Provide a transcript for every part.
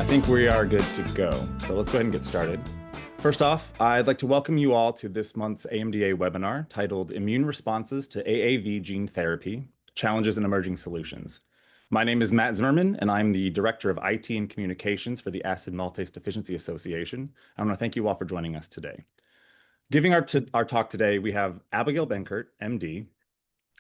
think we are good to go. So let's go ahead and get started. First off, I'd like to welcome you all to this month's AMDA webinar titled Immune Responses to AAV Gene Therapy, Challenges and Emerging Solutions. My name is Matt Zimmerman, and I'm the Director of IT and Communications for the Acid Maltase Deficiency Association. I want to thank you all for joining us today. Giving our talk today, we have Abigail Benkert, MD,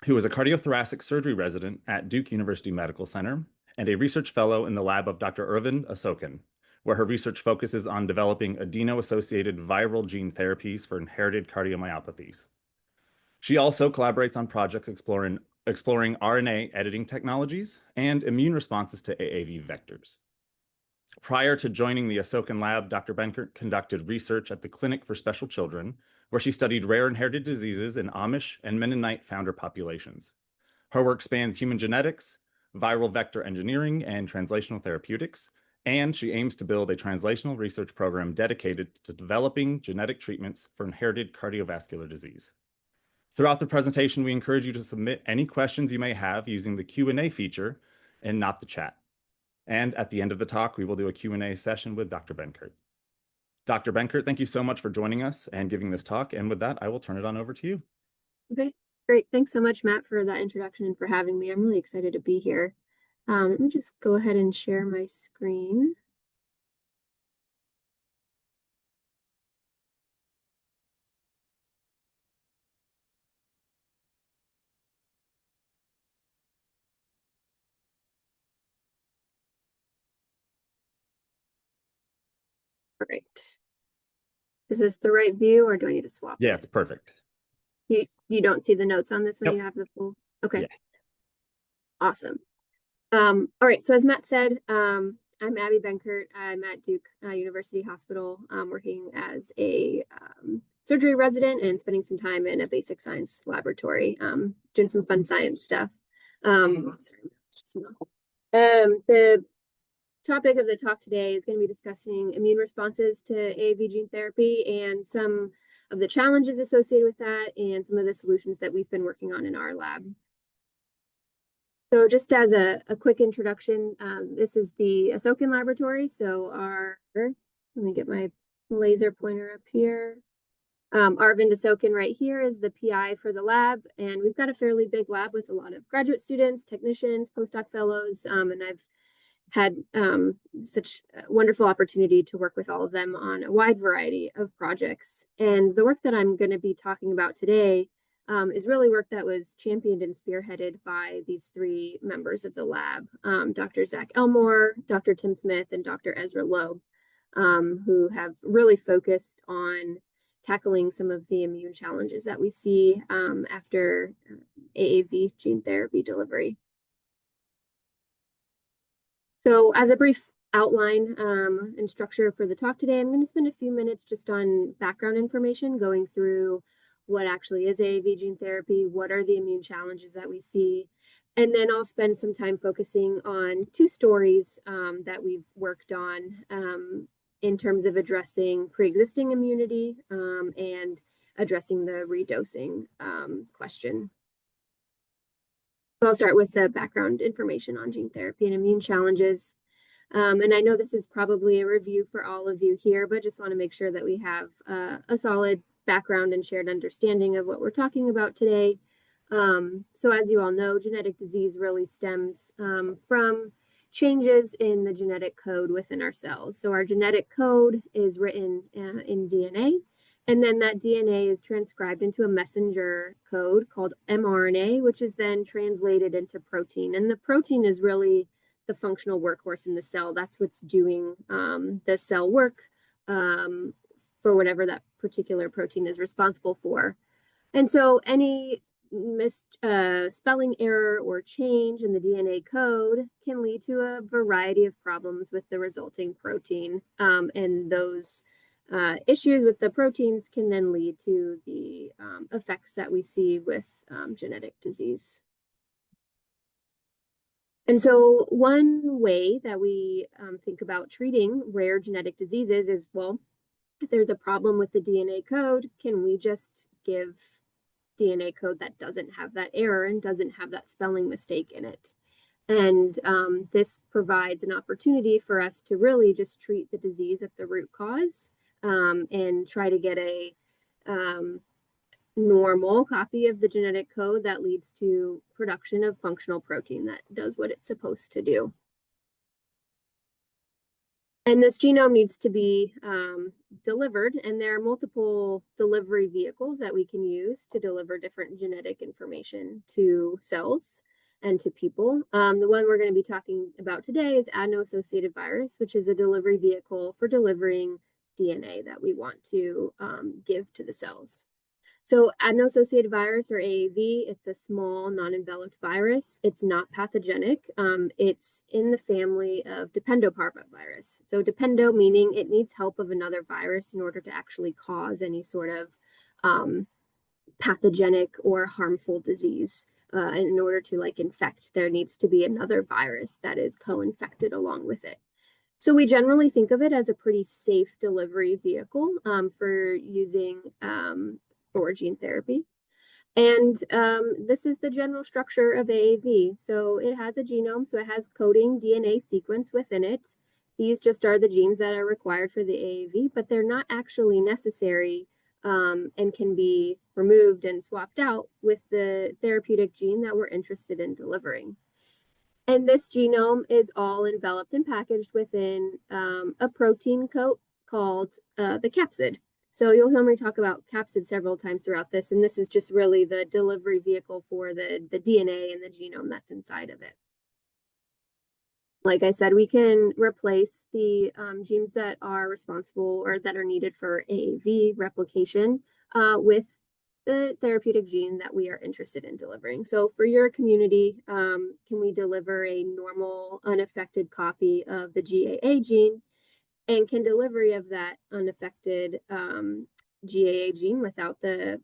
who is a cardiothoracic surgery resident at Duke University Medical Center and a research fellow in the lab of Dr. Aravind Asokan, where her research focuses on developing adeno-associated viral gene therapies for inherited cardiomyopathies. She also collaborates on projects exploring RNA editing technologies and immune responses to AAV vectors. Prior to joining the Asokan lab, Dr. Benkert conducted research at the Clinic for Special Children, where she studied rare inherited diseases in Amish and Mennonite founder populations. Her work spans human genetics, viral vector engineering, and translational therapeutics, and she aims to build a translational research program dedicated to developing genetic treatments for inherited cardiovascular disease. Throughout the presentation, we encourage you to submit any questions you may have using the Q&A feature and not the chat. And at the end of the talk, we will do a Q&A session with Dr. Benkert. Dr. Benkert, thank you so much for joining us and giving this talk. And with that, I will turn it on over to you. Okay, great. Thanks so much, Matt, for that introduction and for having me. I'm really excited to be here. Let me just go ahead and share my screen. All right. Is this the right view, or do I need to swap? Yeah, it's perfect. You don't see the notes on this when Nope. you have the full? Okay. Yeah. Awesome. All right. So as Matt said, I'm Abby Benkert. I'm at Duke University Hospital, working as a surgery resident and spending some time in a basic science laboratory, doing some fun science stuff. The topic of the talk today is going to be discussing immune responses to AAV gene therapy and some of the challenges associated with that and some of the solutions that we've been working on in our lab. So just as a quick introduction, this is the Asokan laboratory. So let me get my laser pointer up here. Aravind Asokan right here is the PI for the lab, and we've got a fairly big lab with a lot of graduate students, technicians, postdoc fellows, and I've had such a wonderful opportunity to work with all of them on a wide variety of projects. And the work that I'm going to be talking about today is really work that was championed and spearheaded by these three members of the lab, Dr. Zach Elmore, Dr. Tim Smith, and Dr. Ezra Loeb, who have really focused on tackling some of the immune challenges that we see after AAV gene therapy delivery. So as a brief outline and structure for the talk today, I'm going to spend a few minutes just on background information, going through what actually is AAV gene therapy, what are the immune challenges that we see, and then I'll spend some time focusing on two stories that we've worked on in terms of addressing pre-existing immunity and addressing the redosing question. So I'll start with the background information on gene therapy and immune challenges. And I know this is probably a review for all of you here, but just want to make sure that we have a solid background and shared understanding of what we're talking about today. So as you all know, genetic disease really stems from changes in the genetic code within our cells. So our genetic code is written in DNA, and then that DNA is transcribed into a messenger code called mRNA, which is then translated into protein. And the protein is really the functional workhorse in the cell. That's what's doing the cell work for whatever that particular protein is responsible for. And so any spelling error or change in the DNA code can lead to a variety of problems with the resulting protein. And those issues with the proteins can then lead to the effects that we see with genetic disease. And so one way that we think about treating rare genetic diseases is, well, if there's a problem with the DNA code, can we just give DNA code that doesn't have that error and doesn't have that spelling mistake in it? And this provides an opportunity for us to really just treat the disease at the root cause, and try to get a normal copy of the genetic code that leads to production of functional protein that does what it's supposed to do. And this genome needs to be delivered, and there are multiple delivery vehicles that we can use to deliver different genetic information to cells and to people. The one we're going to be talking about today is adeno-associated virus, which is a delivery vehicle for delivering DNA that we want to give to the cells. So adeno-associated virus, or AAV, it's a small non-enveloped virus. It's not pathogenic. It's in the family of dependoparvovirus. So dependo meaning it needs help of another virus in order to actually cause any sort of pathogenic or harmful disease. And in order to infect, there needs to be another virus that is co-infected along with it. So we generally think of it as a pretty safe delivery vehicle for using for gene therapy. And this is the general structure of AAV. So it has a genome, so it has coding DNA sequence within it. These just are the genes that are required for the AAV, but they're not actually necessary and can be removed and swapped out with the therapeutic gene that we're interested in delivering. And this genome is all enveloped and packaged within a protein coat called the capsid. So you'll hear me talk about capsid several times throughout this, and this is just really the delivery vehicle for the DNA and the genome that's inside of it. Like I said, we can replace the genes that are responsible or that are needed for AAV replication with the therapeutic gene that we are interested in delivering. So for your community, can we deliver a normal, unaffected copy of the GAA gene? And can delivery of that unaffected GAA gene without the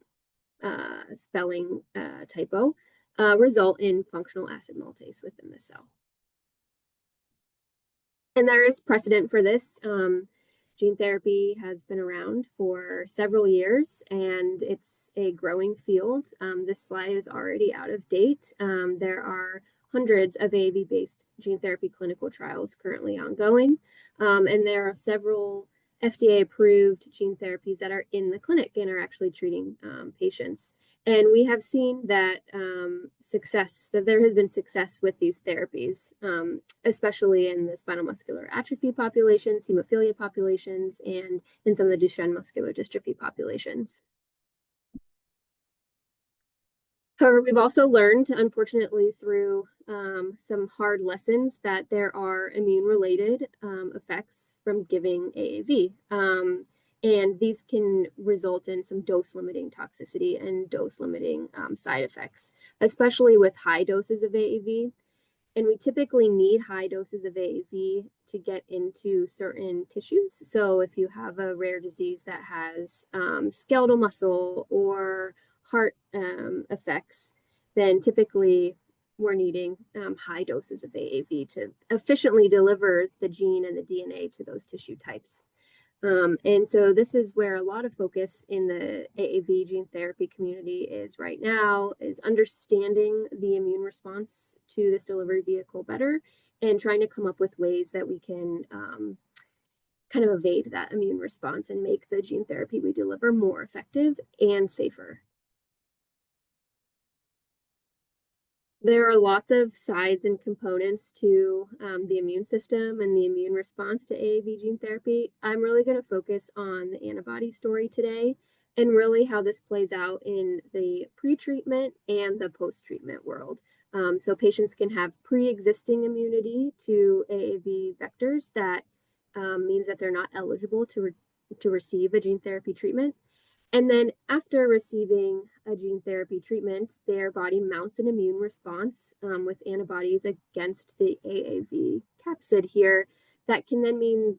spelling typo result in functional acid maltase within the cell? And there is precedent for this. Gene therapy has been around for several years, and it's a growing field. This slide is already out of date. There are hundreds of AAV-based gene therapy clinical trials currently ongoing, and there are several FDA-approved gene therapies that are in the clinic and are actually treating patients. And we have seen that that there has been success with these therapies, especially in the spinal muscular atrophy populations, hemophilia populations, and in some of the Duchenne muscular dystrophy populations. However, we've also learned, unfortunately, through some hard lessons that there are immune-related effects from giving AAV. And these can result in some dose-limiting toxicity and dose-limiting side effects, especially with high doses of AAV. And we typically need high doses of AAV to get into certain tissues. So if you have a rare disease that has skeletal muscle or heart effects, then typically we're needing high doses of AAV to efficiently deliver the gene and the DNA to those tissue types. And so this is where a lot of focus in the AAV gene therapy community is right now, is understanding the immune response to this delivery vehicle better and trying to come up with ways that we can kind of evade that immune response and make the gene therapy we deliver more effective and safer. There are lots of sides and components to the immune system and the immune response to AAV gene therapy. I'm really going to focus on the antibody story today and really how this plays out in the pre-treatment and the post-treatment world. So patients can have pre-existing immunity to AAV vectors. That means that they're not eligible to receive a gene therapy treatment. And then after receiving a gene therapy treatment, their body mounts an immune response with antibodies against the AAV capsid here. That can then mean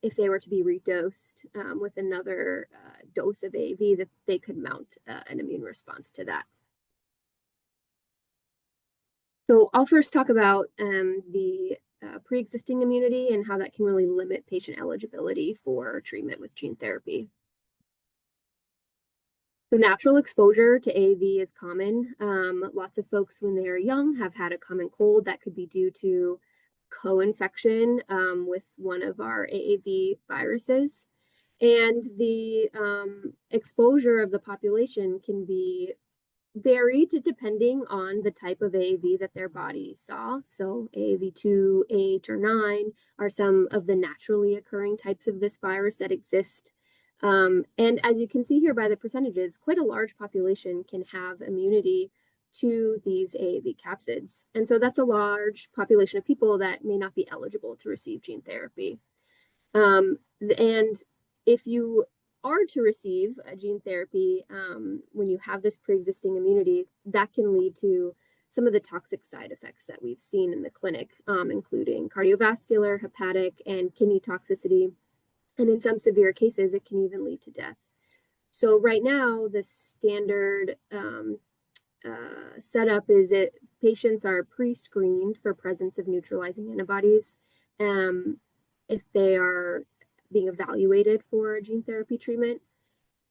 if they were to be redosed with another dose of AAV, that they could mount an immune response to that. So I'll first talk about the pre-existing immunity and how that can really limit patient eligibility for treatment with gene therapy. So natural exposure to AAV is common. Lots of folks when they are young have had a common cold that could be due to co-infection with one of our AAV viruses. And the exposure of the population can be varied depending on the type of AAV that their body saw. So AAV2, 8, or 9 are some of the naturally occurring types of this virus that exist. And as you can see here by the percentages, quite a large population can have immunity to these AAV capsids. And so that's a large population of people that may not be eligible to receive gene therapy. And if you are to receive a gene therapy when you have this pre-existing immunity, that can lead to some of the toxic side effects that we've seen in the clinic, including cardiovascular, hepatic, and kidney toxicity. And in some severe cases, it can even lead to death. So right now, the standard setup is that patients are pre-screened for presence of neutralizing antibodies if they are being evaluated for a gene therapy treatment.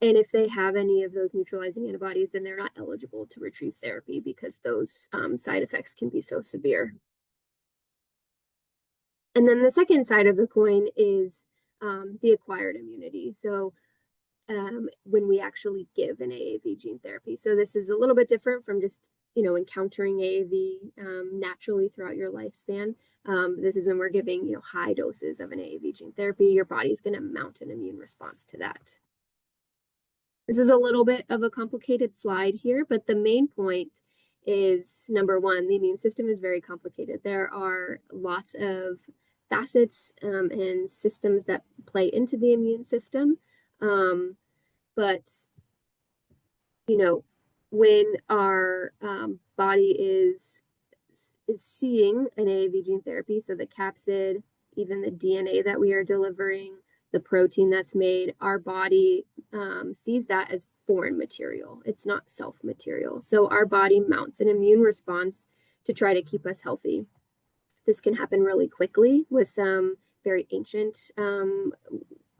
And if they have any of those neutralizing antibodies, then they're not eligible to retrieve therapy because those side effects can be so severe. And then the second side of the coin is the acquired immunity. So when we actually give an AAV gene therapy. So this is a little bit different from just, encountering AAV naturally throughout your lifespan. This is when we're giving, high doses of an AAV gene therapy. Your body's going to mount an immune response to that. This is a little bit of a complicated slide here, but the main point is, number one, the immune system is very complicated. There are lots of facets and systems that play into the immune system. But, when our body is seeing an AAV gene therapy, so the capsid, even the DNA that we are delivering, the protein that's made, our body sees that as foreign material. It's not self-material. So our body mounts an immune response to try to keep us healthy. This can happen really quickly with some very ancient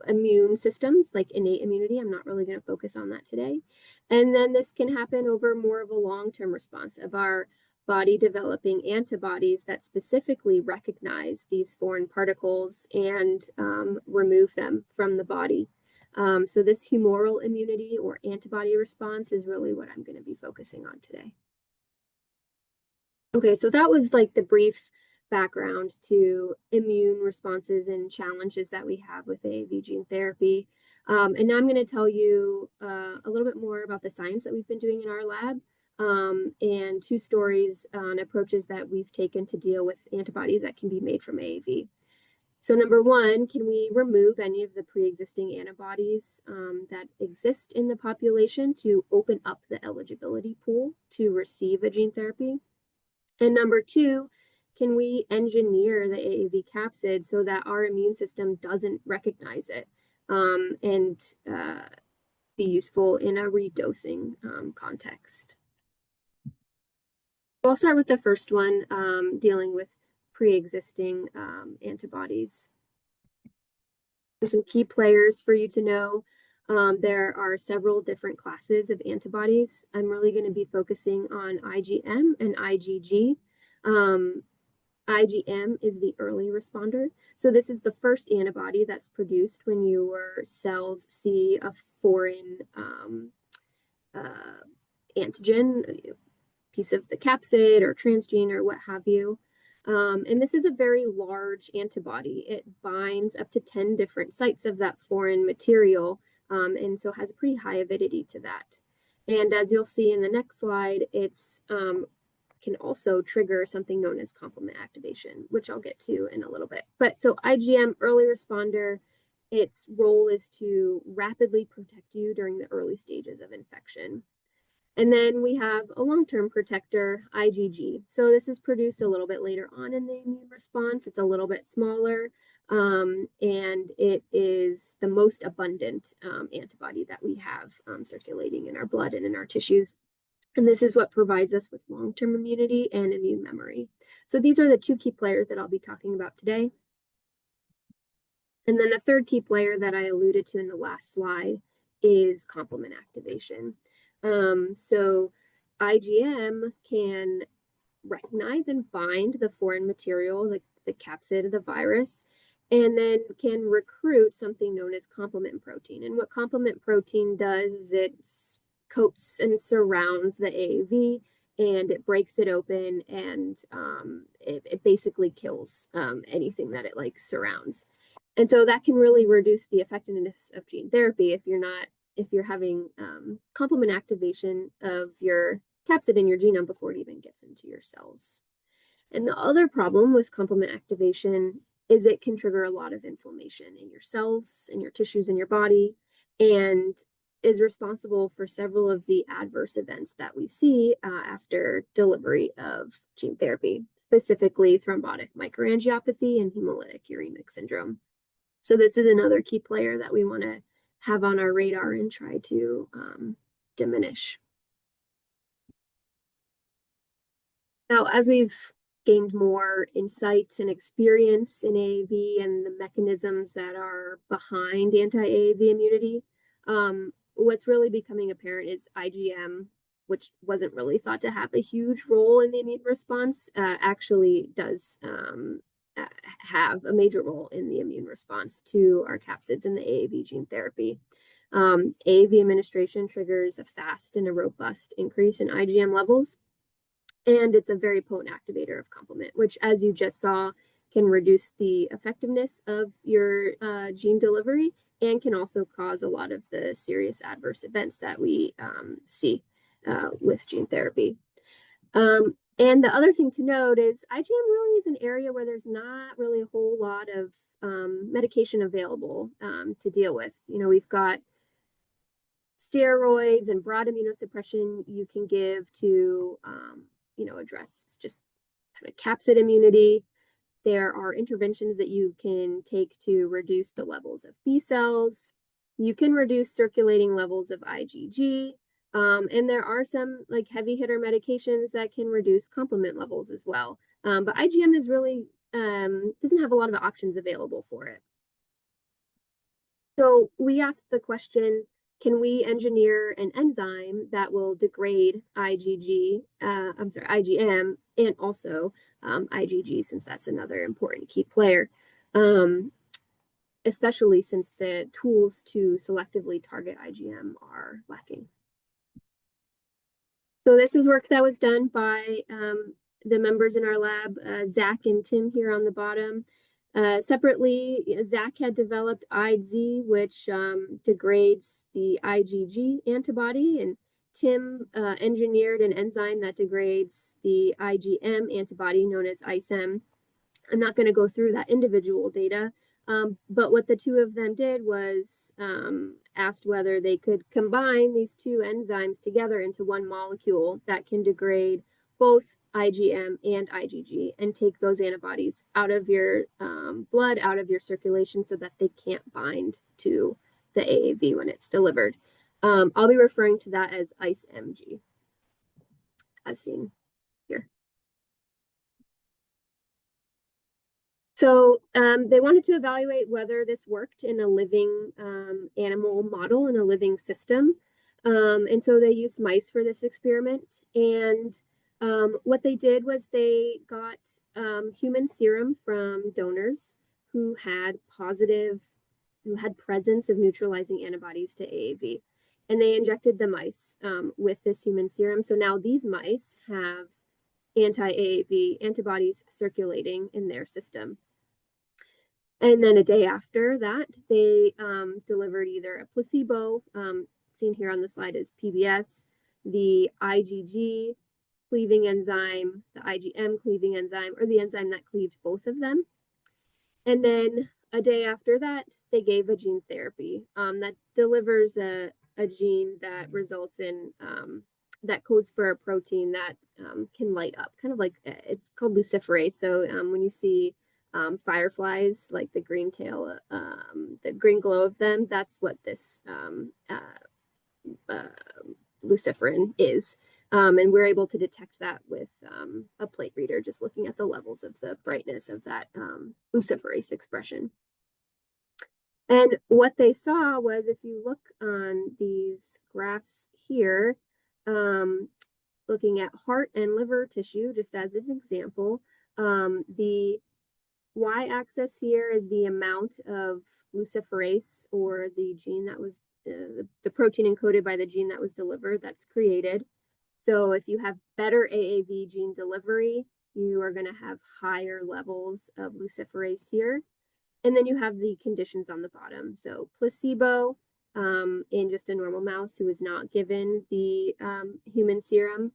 immune systems like innate immunity. I'm not really going to focus on that today. And then this can happen over more of a long-term response of our body developing antibodies that specifically recognize these foreign particles and remove them from the body. So this humoral immunity or antibody response is really what I'm going to be focusing on today. Okay, so that was like the brief background to immune responses and challenges that we have with AAV gene therapy. And now I'm going to tell you a little bit more about the science that we've been doing in our lab and two stories on approaches that we've taken to deal with antibodies that can be made from AAV. So number one, can we remove any of the pre-existing antibodies that exist in the population to open up the eligibility pool to receive a gene therapy? And number two, can we engineer the AAV capsid so that our immune system doesn't recognize it and be useful in a redosing context? So I'll start with the first one, dealing with pre-existing antibodies. There's some key players for you to know. There are several different classes of antibodies. I'm really going to be focusing on IgM and IgG. IgM is the early responder. So this is the first antibody that's produced when your cells see a foreign antigen, piece of the capsid or transgene or what have you. And this is a very large antibody. It binds up to 10 different sites of that foreign material, and so has a pretty high avidity to that. And as you'll see in the next slide, it's can also trigger something known as complement activation, which I'll get to in a little bit. But so IgM, early responder, its role is to rapidly protect you during the early stages of infection. And then we have a long-term protector, IgG. So this is produced a little bit later on in the immune response. It's a little bit smaller, and it is the most abundant antibody that we have circulating in our blood and in our tissues. And this is what provides us with long-term immunity and immune memory. So these are the two key players that I'll be talking about today. And then the third key player that I alluded to in the last slide is complement activation. So IgM can recognize and bind the foreign material, the capsid of the virus, and then can recruit something known as complement protein. And what complement protein does is it coats and surrounds the AAV, and it breaks it open, and it basically kills anything that it like surrounds. And so that can really reduce the effectiveness of gene therapy if you're having complement activation of your capsid in your genome before it even gets into your cells. And the other problem with complement activation is it can trigger a lot of inflammation in your cells, in your tissues, in your body, and is responsible for several of the adverse events that we see after delivery of gene therapy, specifically thrombotic microangiopathy and hemolytic uremic syndrome. So this is another key player that we want to have on our radar and try to diminish. Now, as we've gained more insights and experience in AAV and the mechanisms that are behind anti-AAV immunity, what's really becoming apparent is IgM, which wasn't really thought to have a huge role in the immune response, actually does have a major role in the immune response to our capsids in the AAV gene therapy. AAV administration triggers a fast and a robust increase in IgM levels, and it's a very potent activator of complement, which, as you just saw, can reduce the effectiveness of your gene delivery and can also cause a lot of the serious adverse events that we see with gene therapy. And the other thing to note is IgM really is an area where there's not really a whole lot of medication available to deal with. You know, we've got steroids and broad immunosuppression you can give to, address just kind of capsid immunity. There are interventions that you can take to reduce the levels of B cells. You can reduce circulating levels of IgG. And there are some like heavy hitter medications that can reduce complement levels as well. But IgM is really doesn't have a lot of options available for it. So we asked the question, can we engineer an enzyme that will degrade IgM and also IgG, since that's another important key player, especially since the tools to selectively target IgM are lacking. So this is work that was done by the members in our lab, Zach and Tim here on the bottom. Separately, Zach had developed IDZ, which degrades the IgG antibody, and Tim engineered an enzyme that degrades the IgM antibody known as IceM. I'm not going to go through that individual data, but what the two of them did was asked whether they could combine these two enzymes together into one molecule that can degrade both IgM and IgG and take those antibodies out of your blood, out of your circulation, so that they can't bind to the AAV when it's delivered. I'll be referring to that as IceMG, as seen here. So they wanted to evaluate whether this worked in a living animal model, in a living system. And so they used mice for this experiment. And what they did was they got human serum from donors who had presence of neutralizing antibodies to AAV. And they injected the mice with this human serum. So now these mice have anti-AAV antibodies circulating in their system. And then a day after that, they delivered either a placebo, seen here on the slide as PBS, the IgG cleaving enzyme, the IgM cleaving enzyme, or the enzyme that cleaved both of them. And then a day after that, they gave a gene therapy that delivers a gene that results in, that codes for a protein that can light up, kind of like, it's called luciferase. So when you see fireflies, like the green tail, the green glow of them, that's what this luciferin is. And we're able to detect that with a plate reader, just looking at the levels of the brightness of that luciferase expression. And what they saw was, if you look on these graphs here, looking at heart and liver tissue, just as an example. The y-axis here is the amount of luciferase, or the gene that was the protein encoded by the gene that was delivered, that's created. So if you have better AAV gene delivery, you are going to have higher levels of luciferase here. And then you have the conditions on the bottom. So placebo in just a normal mouse who was not given the human serum,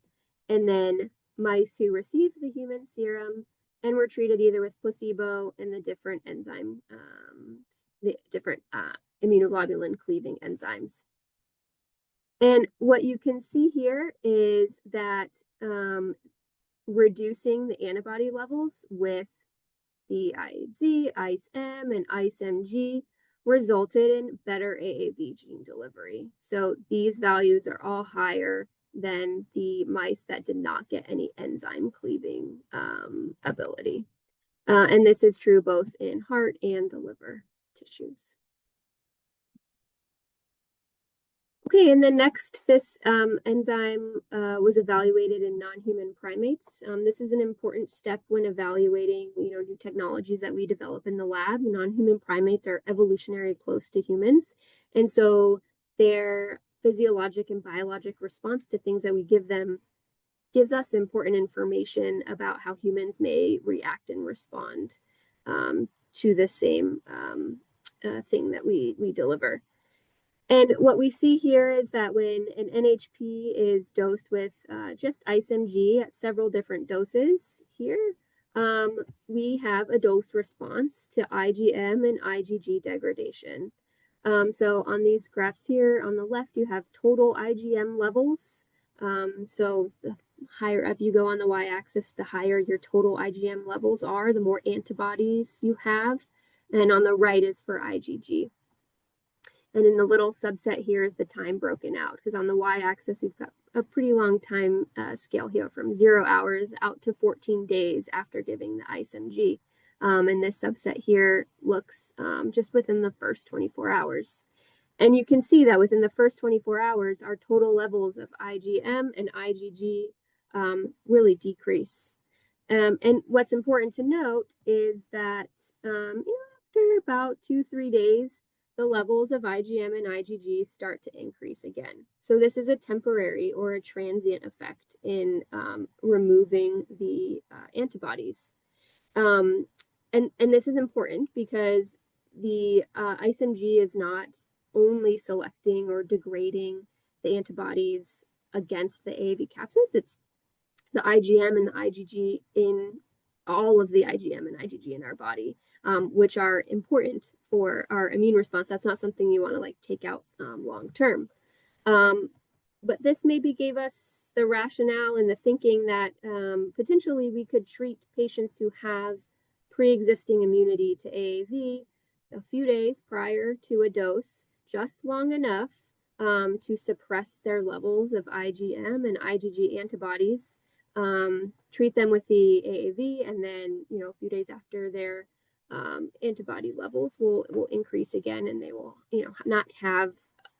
and then mice who received the human serum and were treated either with placebo and the different enzyme, the different immunoglobulin cleaving enzymes. And what you can see here is that reducing the antibody levels with the IZ, ICE-M, and ICE-MG resulted in better AAV gene delivery. So these values are all higher than the mice that did not get any enzyme cleaving ability. And this is true both in heart and the liver tissues. Okay, and then next, this enzyme was evaluated in non-human primates. This is an important step when evaluating, new technologies that we develop in the lab. Non-human primates are evolutionarily close to humans, and so their physiologic and biologic response to things that we give them gives us important information about how humans may react and respond to the same thing that we deliver. And what we see here is that when an NHP is dosed with just ICE-MG at several different doses here, we have a dose response to IgM and IgG degradation. So on these graphs here on the left, you have total IgM levels. So the higher up you go on the y-axis, the higher your total IgM levels are, the more antibodies you have. And on the right is for IgG. And in the little subset here is the time broken out, because on the y-axis, we've got a pretty long time scale here from 0 hours out to 14 days after giving the ICE-MG. And this subset here looks just within the first 24 hours. And you can see that within the first 24 hours, our total levels of IgM and IgG really decrease. And what's important to note is that after about 2-3 days, the levels of IgM and IgG start to increase again. So this is a temporary or a transient effect in removing the antibodies. And this is important because the ICE-MG is not only selecting or degrading the antibodies against the AAV capsids, it's the IgM and the IgG in all of the IgM and IgG in our body, which are important for our immune response. That's not something you want to take out long term. But this maybe gave us the rationale and the thinking that potentially we could treat patients who have pre-existing immunity to AAV a few days prior to a dose, just long enough to suppress their levels of IgM and IgG antibodies, treat them with the AAV, and then a few days after their antibody levels will increase again, and they will not have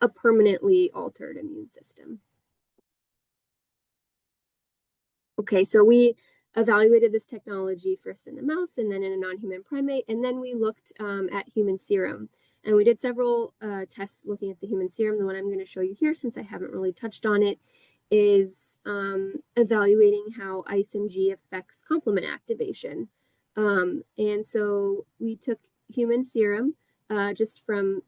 a permanently altered immune system. Okay, so we evaluated this technology first in the mouse and then in a non-human primate, and then we looked at human serum. And we did several tests looking at the human serum. The one I'm going to show you here, since I haven't really touched on it, is evaluating how ICE-MG affects complement activation. And so we took human serum just from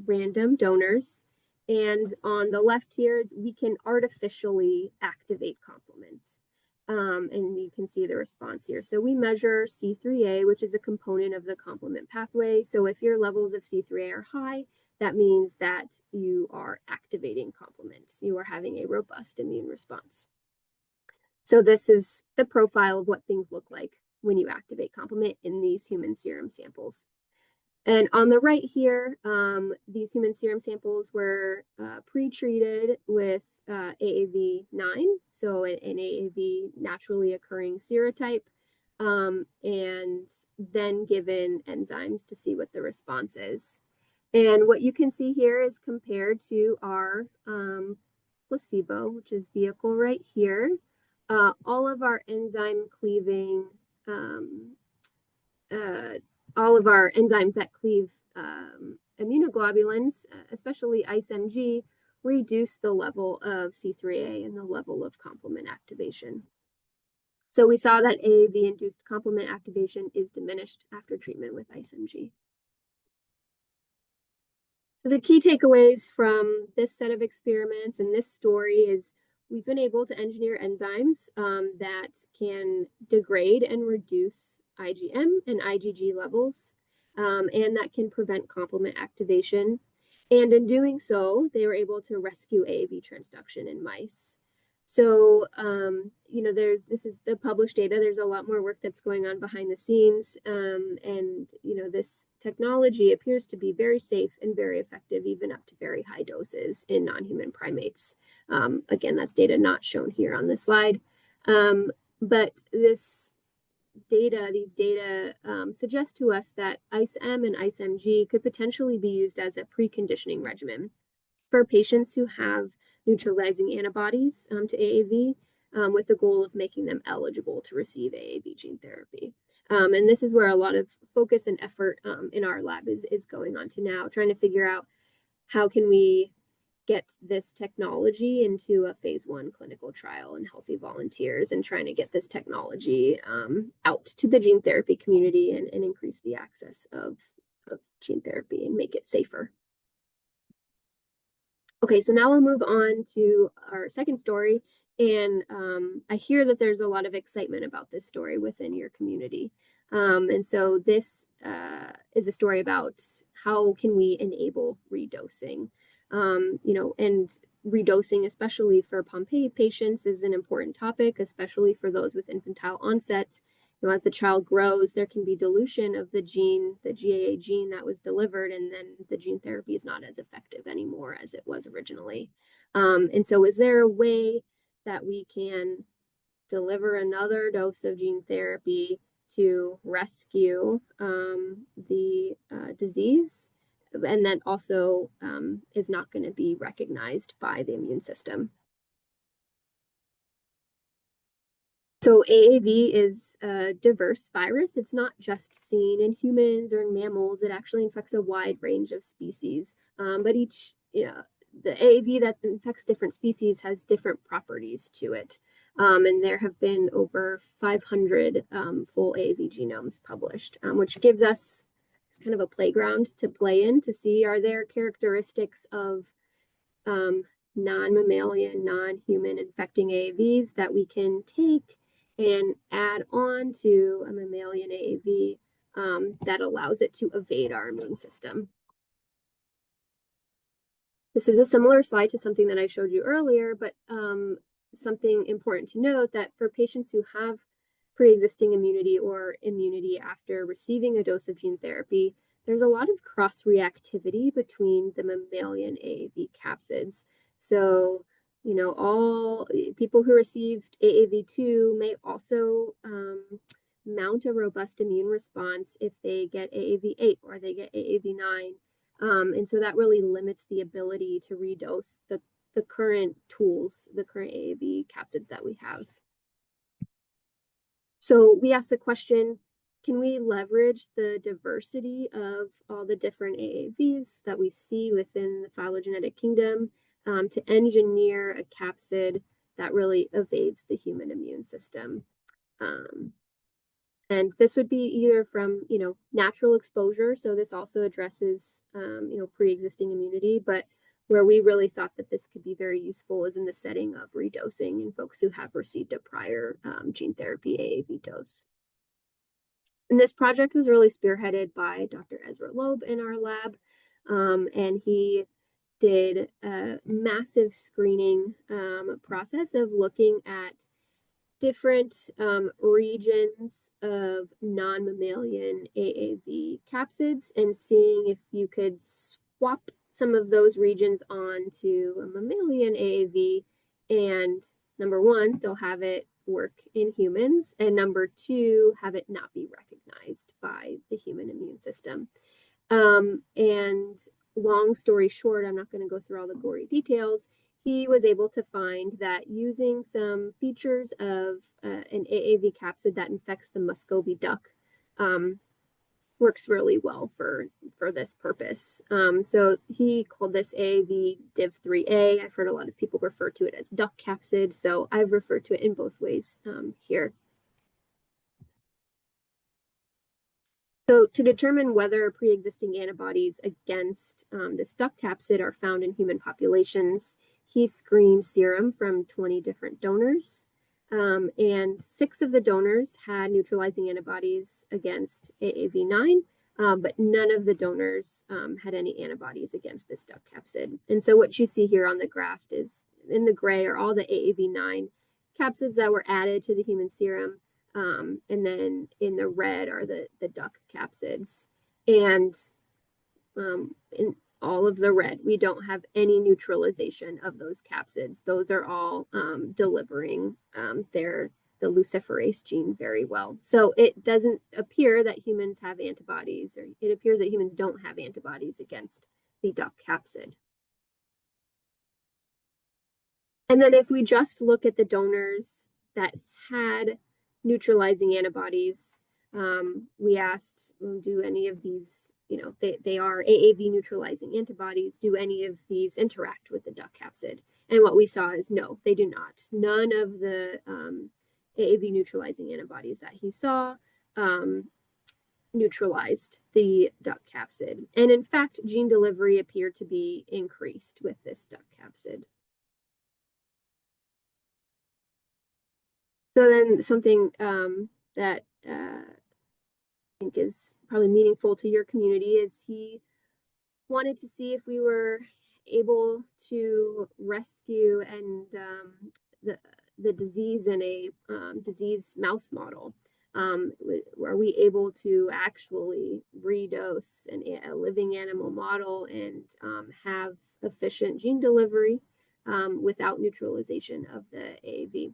random donors. And on the left here is we can artificially activate complement. And you can see the response here. So we measure C3a, which is a component of the complement pathway. So if your levels of C3a are high, that means that you are activating complement. You are having a robust immune response. So this is the profile of what things look like when you activate complement in these human serum samples. And on the right here, these human serum samples were pre-treated with AAV9, so an AAV naturally occurring serotype, and then given enzymes to see what the response is. And what you can see here is compared to our placebo, which is vehicle right here. All of our enzyme cleaving, all of our enzymes that cleave immunoglobulins, especially IceMG, reduce the level of C3a and the level of complement activation. So we saw that AAV-induced complement activation is diminished after treatment with IceMG. So the key takeaways from this set of experiments and this story is we've been able to engineer enzymes that can degrade and reduce IgM and IgG levels, and that can prevent complement activation. And in doing so, they were able to rescue AAV transduction in mice. So, this is the published data. There's a lot more work that's going on behind the scenes. This technology appears to be very safe and very effective, even up to very high doses in non-human primates. Again, that's data not shown here on this slide. But these data suggest to us that IceM and IceMG could potentially be used as a preconditioning regimen for patients who have neutralizing antibodies to AAV, with the goal of making them eligible to receive AAV gene therapy. And this is where a lot of focus and effort in our lab is going on to now, trying to figure out how can we get this technology into a phase 1 clinical trial in healthy volunteers, and trying to get this technology out to the gene therapy community and increase the access of gene therapy and make it safer. Okay, so now we'll move on to our second story. And I hear that there's a lot of excitement about this story within your community. And so this is a story about how can we enable redosing. And redosing, especially for Pompe patients, is an important topic, especially for those with infantile onset. As the child grows, there can be dilution of the gene, the GAA gene that was delivered, and then the gene therapy is not as effective anymore as it was originally. And so is there a way that we can deliver another dose of gene therapy to rescue the disease, and that also is not going to be recognized by the immune system? So AAV is a diverse virus. It's not just seen in humans or in mammals. It actually infects a wide range of species. But the AAV that infects different species has different properties to it. And there have been over 500 full AAV genomes published, which gives us kind of a playground to play in to see, are there characteristics of non-mammalian, non-human infecting AAVs that we can take and add on to a mammalian AAV that allows it to evade our immune system. This is a similar slide to something that I showed you earlier, but something important to note that for patients who have pre-existing immunity or immunity after receiving a dose of gene therapy, there's a lot of cross-reactivity between the mammalian AAV capsids. So, all people who received AAV2 may also mount a robust immune response if they get AAV8 or they get AAV9. And so that really limits the ability to redose the current tools, the current AAV capsids that we have. So we asked the question, can we leverage the diversity of all the different AAVs that we see within the phylogenetic kingdom to engineer a capsid that really evades the human immune system? And this would be either from, natural exposure. So this also addresses, pre-existing immunity, but where we really thought that this could be very useful is in the setting of redosing in folks who have received a prior gene therapy AAV dose. And this project was really spearheaded by Dr. Ezra Loeb in our lab, and he did a massive screening process of looking at different regions of non-mammalian AAV capsids and seeing if you could swap some of those regions onto a mammalian AAV and, number one, still have it work in humans, and number two, have it not be recognized by the human immune system. And long story short, I'm not going to go through all the gory details. he was able to find that using some features of an AAV capsid that infects the Muscovy duck works really well for this purpose. So he called this AAV div3A. I've heard a lot of people refer to it as duck capsid, so I've referred to it in both ways here. So to determine whether pre-existing antibodies against this duck capsid are found in human populations, he screened serum from 20 different donors. And 6 of the donors had neutralizing antibodies against AAV9, but none of the donors had any antibodies against this duck capsid. And so what you see here on the graph is, in the gray are all the AAV9 capsids that were added to the human serum. And then in the red are the duck capsids. And in all of the red, we don't have any neutralization of those capsids. Those are all delivering the luciferase gene very well. So it doesn't appear that humans have antibodies, or it appears that humans don't have antibodies against the duck capsid. And then if we just look at the donors that had neutralizing antibodies, we asked, do any of these, they are AAV neutralizing antibodies, do any of these interact with the duck capsid? And what we saw is no, they do not. None of the AAV neutralizing antibodies that he saw neutralized the duck capsid. And in fact, gene delivery appeared to be increased with this duck capsid. So then something that I think is probably meaningful to your community is he wanted to see if we were able to rescue and the disease in a disease mouse model. Are we able to actually redose a living animal model and have efficient gene delivery without neutralization of the AAV?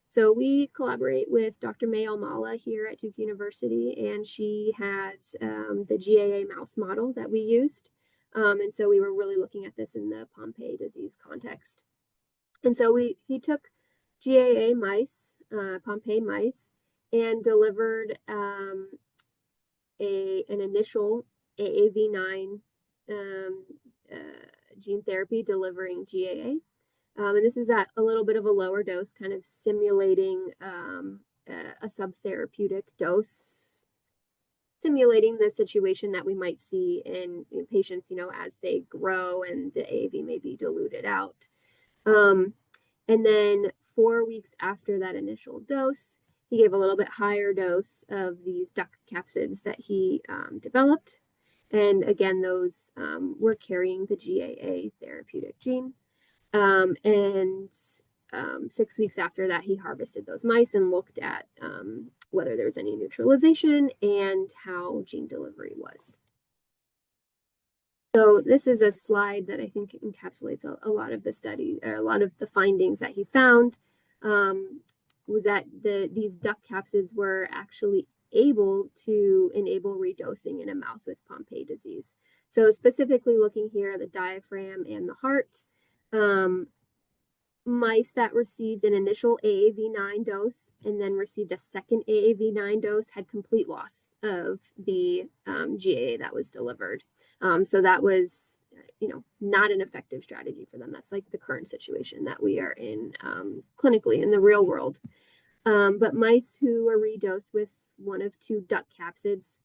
So we collaborate with Dr. May Almala here at Duke University, and she has the GAA mouse model that we used. And so we were really looking at this in the Pompe disease context. And so he took GAA mice, Pompe mice, and delivered an initial AAV9 gene therapy delivering GAA. And this is at a little bit of a lower dose, kind of simulating a subtherapeutic dose, simulating the situation that we might see in patients, as they grow and the AAV may be diluted out. And then 4 weeks after that initial dose, he gave a little bit higher dose of these duck capsids that he developed. And again, those were carrying the GAA therapeutic gene. And 6 weeks after that, he harvested those mice and looked at whether there was any neutralization and how gene delivery was. So this is a slide that I think encapsulates a lot of the study, or a lot of the findings that he found, was that these duck capsids were actually able to enable redosing in a mouse with Pompe disease. So specifically looking here at the diaphragm and the heart, mice that received an initial AAV9 dose and then received a second AAV9 dose had complete loss of the GAA that was delivered. So that was, not an effective strategy for them. That's like the current situation that we are in clinically in the real world. But mice who were redosed with one of 2 duck capsids,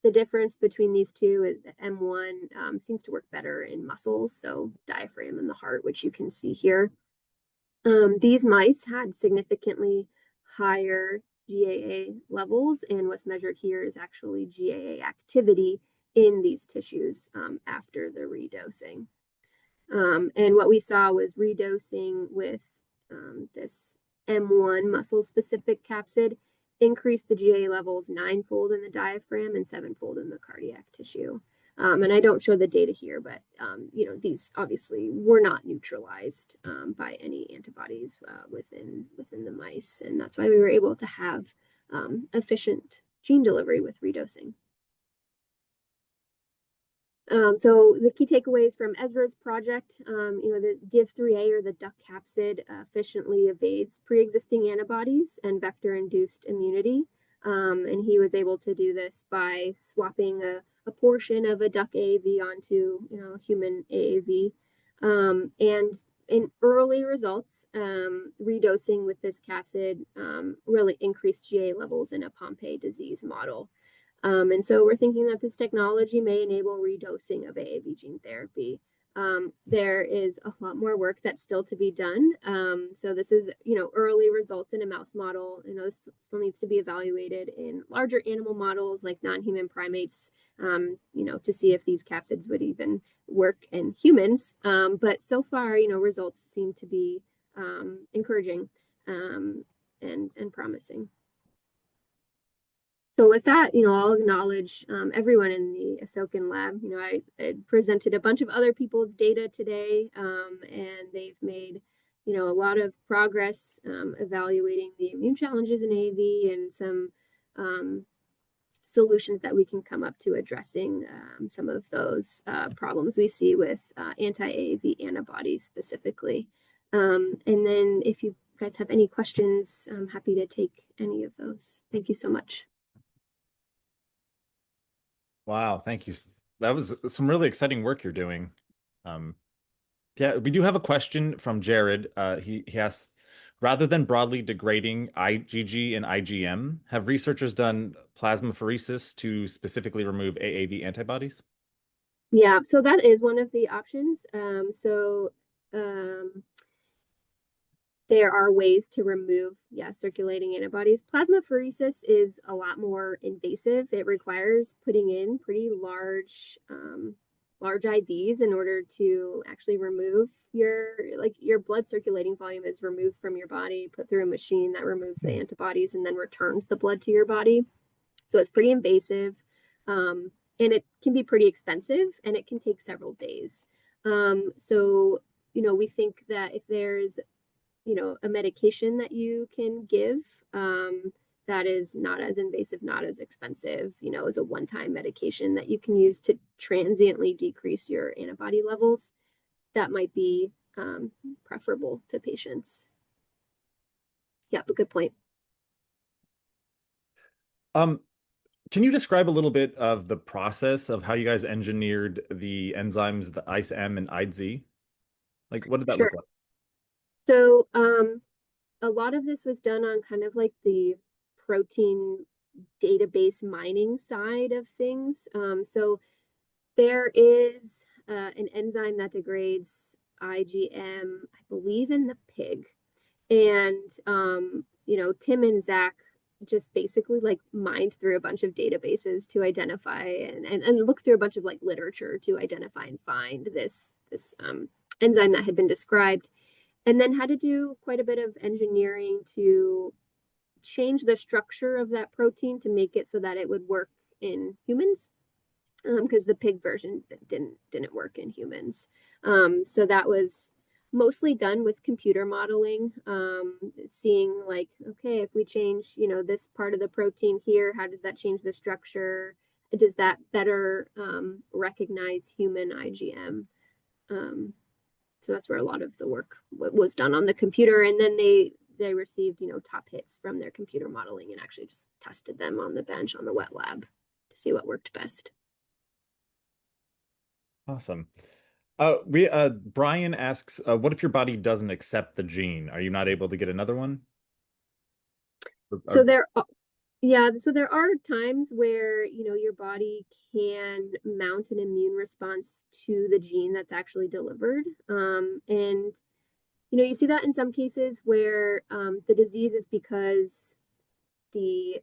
the difference between these two is that M1 seems to work better in muscles, so diaphragm and the heart, which you can see here. These mice had significantly higher GAA levels, and what's measured here is actually GAA activity in these tissues after the redosing. And what we saw was redosing with this M1 muscle-specific capsid increased the GAA levels 9-fold in the diaphragm and 7-fold in the cardiac tissue. And I don't show the data here, but these obviously were not neutralized by any antibodies within the mice, and that's why we were able to have efficient gene delivery with redosing. So the key takeaways from Ezra's project, the DIV3A or the duck capsid efficiently evades pre-existing antibodies and vector-induced immunity. And he was able to do this by swapping a portion of a duck AAV onto, human AAV. And in early results, redosing with this capsid really increased GA levels in a Pompe disease model. And so we're thinking that this technology may enable redosing of AAV gene therapy. There is a lot more work that's still to be done. So this is, early results in a mouse model. This still needs to be evaluated in larger animal models like non-human primates, to see if these capsids would even work in humans. But so far, results seem to be encouraging and promising. So with that, I'll acknowledge everyone in the Asokan lab. I presented a bunch of other people's data today, and they've made, a lot of progress evaluating the immune challenges in AAV and some solutions that we can come up to addressing some of those problems we see with anti-AAV antibodies specifically. And then if you guys have any questions, I'm happy to take any of those. Thank you so much. Wow, thank you. That was some really exciting work you're doing. Yeah, we do have a question from Jared. He asks, rather than broadly degrading IgG and IgM, have researchers done plasmapheresis to specifically remove AAV antibodies? Yeah, so that is one of the options. There are ways to remove, circulating antibodies. Plasmapheresis is a lot more invasive. It requires putting in pretty large IVs in order to actually remove your blood circulating volume is removed from your body, put through a machine that removes the antibodies and then returns the blood to your body. So it's pretty invasive, and it can be pretty expensive, and it can take several days. We think that if there's a medication that you can give that is not as invasive, not as expensive, as a one-time medication that you can use to transiently decrease your antibody levels, that might be preferable to patients. Yeah, but good point. Can you describe a little bit of the process of how you guys engineered the enzymes, the IceM and IdeZ? Like, what did that look like? So a lot of this was done on kind of like the protein database mining side of things. So there is an enzyme that degrades IgM, I believe, in the pig. And, Tim and Zach just basically mined through a bunch of databases to identify and look through a bunch of literature to identify and find this enzyme that had been described, and then had to do quite a bit of engineering to change the structure of that protein to make it so that it would work in humans, because the pig version didn't work in humans. So that was mostly done with computer modeling, seeing okay, if we change, this part of the protein here, how does that change the structure? Does that better recognize human IgM? So that's where a lot of the work was done on the computer. And then they received, top hits from their computer modeling and actually just tested them on the bench on the wet lab to see what worked best. Awesome. Brian asks, what if your body doesn't accept the gene? Are you not able to get another one? So there are times where, your body can mount an immune response to the gene that's actually delivered. And, you see that in some cases where the disease is because the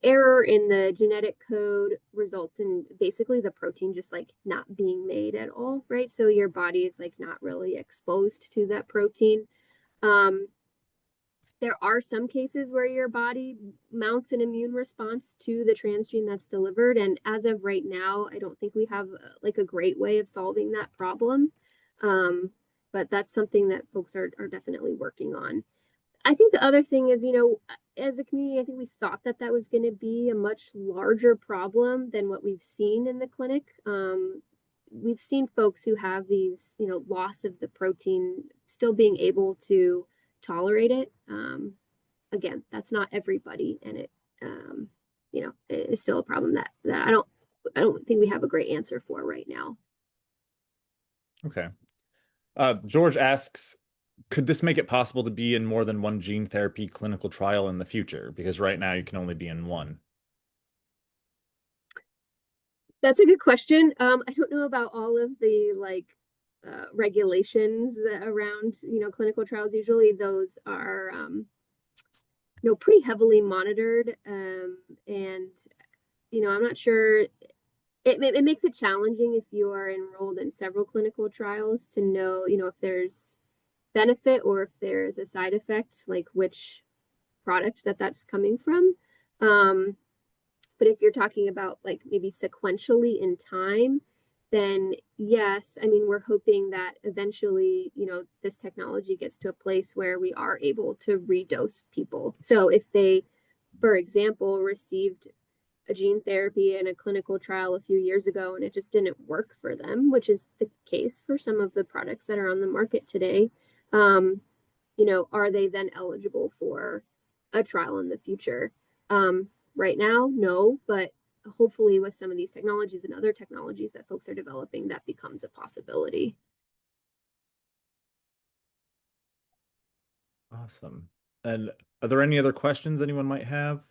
error in the genetic code results in basically the protein just not being made at all, right? So your body is not really exposed to that protein. There are some cases where your body mounts an immune response to the transgene that's delivered. And as of right now, I don't think we have a great way of solving that problem. But that's something that folks are definitely working on. I think the other thing is, as a community, I think we thought that that was going to be a much larger problem than what we've seen in the clinic. We've seen folks who have these, loss of the protein still being able to tolerate it. Again, that's not everybody, and it, is still a problem that I don't think we have a great answer for right now. Okay. George asks, could this make it possible to be in more than one gene therapy clinical trial in the future? Because right now you can only be in one. That's a good question. I don't know about all of the regulations around, clinical trials. Usually those are, pretty heavily monitored. And, I'm not sure. It makes it challenging if you are enrolled in several clinical trials to know, if there's benefit or if there's a side effect, like which product that's coming from. But if you're talking about like maybe sequentially in time, then yes, I mean, we're hoping that eventually, this technology gets to a place where we are able to redose people. So if they, for example, received a gene therapy in a clinical trial a few years ago and it just didn't work for them, which is the case for some of the products that are on the market today, are they then eligible for a trial in the future? Right now, no, but hopefully with some of these technologies and other technologies that folks are developing, that becomes a possibility. Awesome. And are there any other questions anyone might have?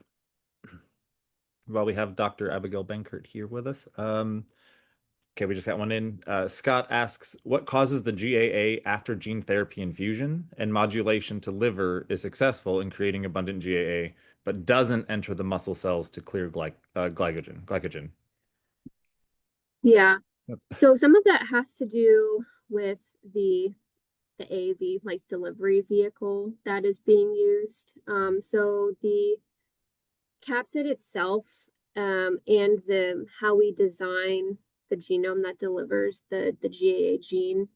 While we have Dr. Abigail Benkert here with us. Okay, we just got one in. Scott asks, what causes the GAA after gene therapy infusion and modulation to liver is successful in creating abundant GAA, but doesn't enter the muscle cells to clear glycogen? Yeah. So some of that has to do with the AAV, like delivery vehicle that is being used. So the capsid itself, and how we design the genome that delivers the GAA gene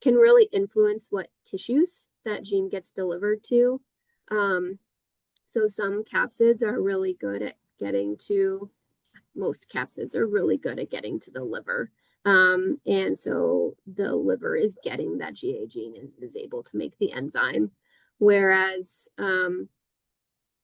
can really influence what tissues that gene gets delivered to. So some capsids are really good at getting to, most capsids are really good at getting to the liver. And so the liver is getting that GAA gene and is able to make the enzyme. Whereas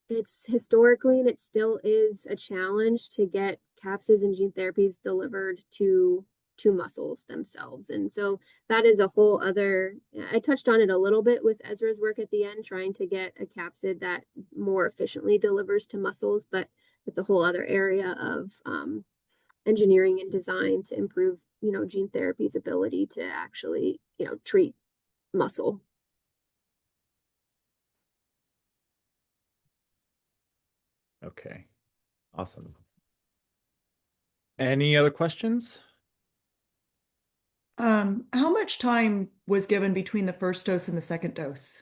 it's historically, and it still is a challenge to get capsids and gene therapies delivered to muscles themselves. And so that is a whole other, I touched on it a little bit with Ezra's work at the end, trying to get a capsid that more efficiently delivers to muscles, but it's a whole other area of engineering and design to improve, gene therapy's ability to actually, treat muscle. Okay, awesome. Any other questions? How much time was given between the first dose and the second dose?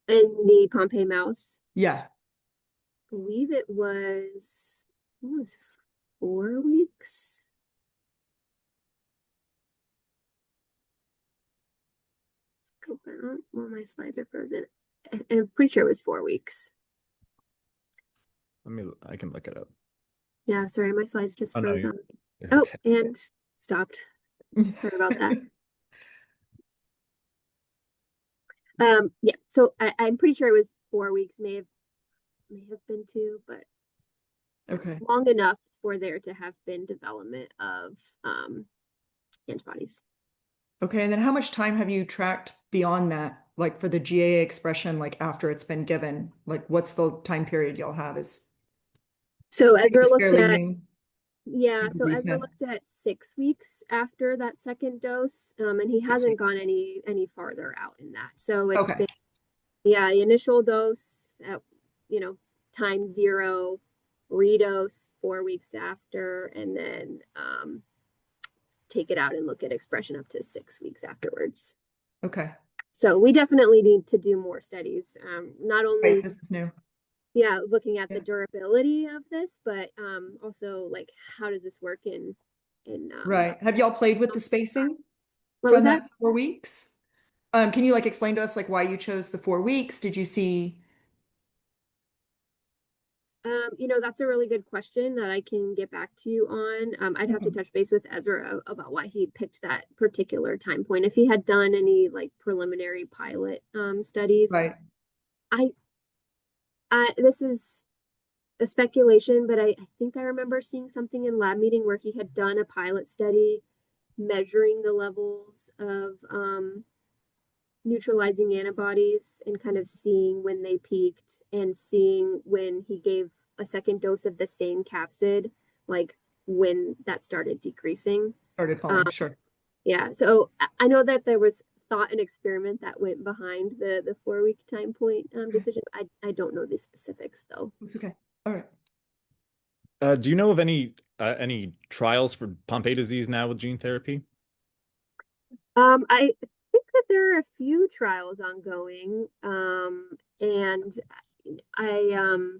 In the Pompe mouse, Yeah. I believe it was 4 weeks. Let's go back. Well, my slides are frozen. I'm pretty sure it was 4 weeks. I can look it up. Yeah, sorry, my slides just Oh, no, froze you're, on me. you're Oh, okay. and stopped. Sorry about that. Yeah, so I'm pretty sure it was 4 weeks, may have been 2, but Okay. long enough for there to have been development of antibodies. Okay, and then how much time have you tracked beyond that, like for the GAA expression, like after it's been given? Like what's the time period you'll have is So Ezra looked fairly at, new. yeah, so Ezra looked at 6 weeks after that second dose, and he hasn't gone any farther out in that. So it's Okay. been, yeah, the initial dose at, time 0, redose 4 weeks after, and then take it out and look at expression up to 6 weeks afterwards. Okay. So we definitely need to do more studies. Not only, Right, this is new. yeah, looking at Yeah. the durability of this, but also like how does this work in Right. Have y'all played with the spacing what was from that? that 4 weeks? Can you like explain to us like why you chose the 4 weeks? Did you see? That's a really good question that I can get back to you on. I'd have to Mhm. touch base with Ezra about why he picked that particular time point. If he had done any like preliminary pilot studies, Right. I, this is a speculation, but I think I remember seeing something in lab meeting where he had done a pilot study measuring the levels of neutralizing antibodies and kind of seeing when they peaked and seeing when he gave a second dose of the same capsid, like when that started decreasing. Started Um, falling. Sure. yeah, so I know that there was thought and experiment that went behind the 4 week time point Okay. decision. I don't know the specifics though. It's okay. All right. Do you know of any trials for Pompe disease now with gene therapy? I think that there are a few trials ongoing, and I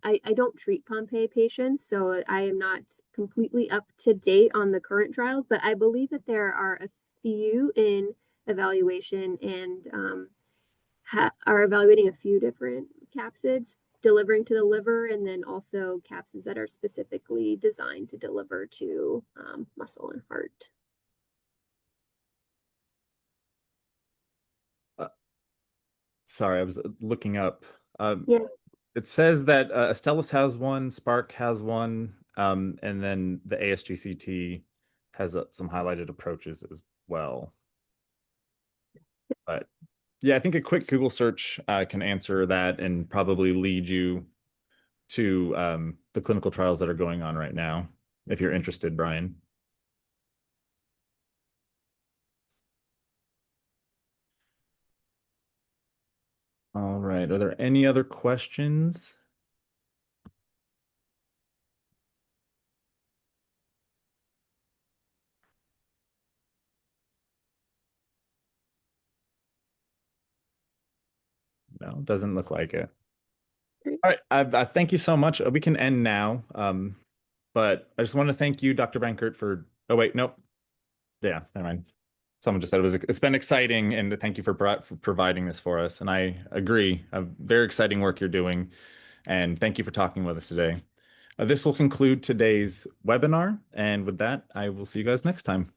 I don't treat Pompe patients, so I am not completely up to date on the current trials, but I believe that there are a few in evaluation and are evaluating a few different capsids delivering to the liver, and then also capsids that are specifically designed to deliver to muscle and heart. Uh, Sorry, I was looking up. Um, Yeah. it says that Astellas has one, Spark has one, and then the ASGCT has some highlighted approaches as well. But yeah, I think a quick Google search can answer that and probably lead you to the clinical trials that are going on right now, if you're interested, Brian. All right. Are there any other questions? No, doesn't look like it. Great. All right. I thank you so much. We can end now. But I just want to thank you, Dr. Benkert, for. Oh wait, nope. Yeah, never mind. Someone just said it's been exciting, and thank you for providing this for us. And I agree. Very exciting work you're doing, and thank you for talking with us today. This will conclude today's webinar, and with that, I will see you guys next time.